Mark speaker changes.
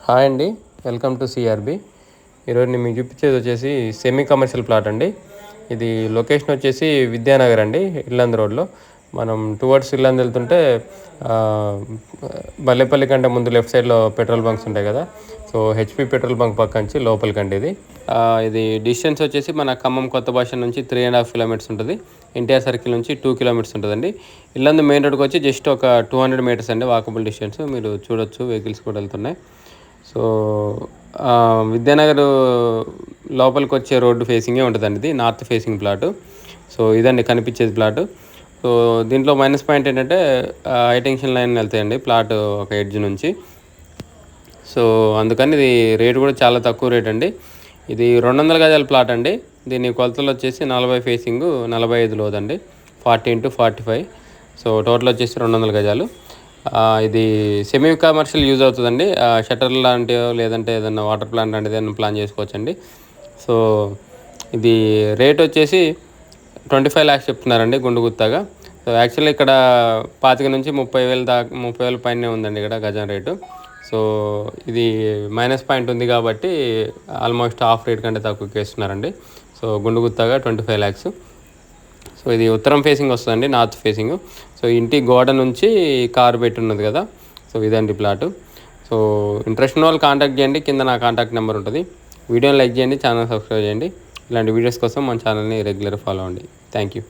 Speaker 1: Hi అండి, welcome to CRB. ఈరోజు నేను మీకు చూపించేది వచ్చేసి సెమీ కమర్షియల్ ప్లాట్ అండి. ఇది లొకేషన్ వచ్చేసి విద్యానగర్ అండి, ఇల్లందు రోడ్లో. మనం టువర్డ్స్ ఇల్లందు వెళ్తుంటే బల్లేపల్లి కంటే ముందు లెఫ్ట్ సైడ్లో పెట్రోల్ బంక్స్ ఉంటాయి కదా, సో హెచ్పి పెట్రోల్ బంక్ పక్క నుంచి లోపలికండి ఇది. ఇది డిస్టెన్స్ వచ్చేసి మన ఖమ్మం కొత్త భాష నుంచి 3.5 కిలోమీటర్స్ ఉంటుంది. ఎన్టీఆర్ సర్కిల్ నుంచి 2 కిలోమీటర్స్ ఉంటుందండి. ఇల్లందు మెయిన్ రోడ్కి వచ్చి జస్ట్ ఒక 200 మీటర్స్ అండి వాకబుల్ డిస్టెన్స్. మీరు చూడొచ్చు, వెహికల్స్ కూడా వెళ్తున్నాయి. సో విద్యానగర్ లోపలికి వచ్చే రోడ్డు ఫేసింగే ఉంటుందండి. ఇది నార్త్ ఫేసింగ్ ప్లాటు. సో ఇదండి కనిపించేది ప్లాటు. సో దీంట్లో మైనస్ పాయింట్ ఏంటంటే హైటెన్షన్ లైన్ వెళ్తాయండి ప్లాట్ ఒక ఎడ్జ్ నుంచి. సో అందుకని ఇది రేటు కూడా చాలా తక్కువ రేట్ అండి. ఇది 200 గజాల ప్లాట్ అండి. దీని కొలతలు వచ్చేసి 40 ఫేసింగ్ 45 లోదండి, 40x45. సో టోటల్ వచ్చేసి 200 గజాలు. ఇది సెమీ కమర్షియల్ యూజ్ అవుతుందండి. షట్టర్ లాంటివో లేదంటే ఏదైనా వాటర్ ప్లాంట్ లాంటిది ఏదైనా ప్లాన్ చేసుకోవచ్చండి. సో ఇది రేట్ వచ్చేసి 25 lakhs చెప్తున్నారండి గుండు గుత్తగా. సో యాక్చువల్లీ ఇక్కడ 25 నుంచి 30,000 దాకా, 30,000 పైనే ఉందండి ఇక్కడ గజం రేటు. సో ఇది మైనస్ పాయింట్ ఉంది కాబట్టి ఆల్మోస్ట్ హాఫ్ రేట్ కంటే తక్కువకి ఇస్తున్నారండి. సో గుండు గుత్తగా 25 lakhs. సో ఇది ఉత్తరం ఫేసింగ్ వస్తుందండి, నార్త్ ఫేసింగ్. సో ఇంటి గోడ నుంచి కారు పెట్టి ఉన్నది కదా, సో ఇదండి ప్లాటు. సో ఇంట్రెస్ట్ ఉన్న వాళ్ళు కాంటాక్ట్ చేయండి, కింద నా కాంటాక్ట్ నెంబర్ ఉంటుంది. వీడియోని లైక్ చేయండి, ఛానల్ సబ్స్క్రైబ్ చేయండి. ఇలాంటి వీడియోస్ కోసం మన ఛానల్ని రెగ్యులర్ ఫాలో అవ్వండి. Thank you.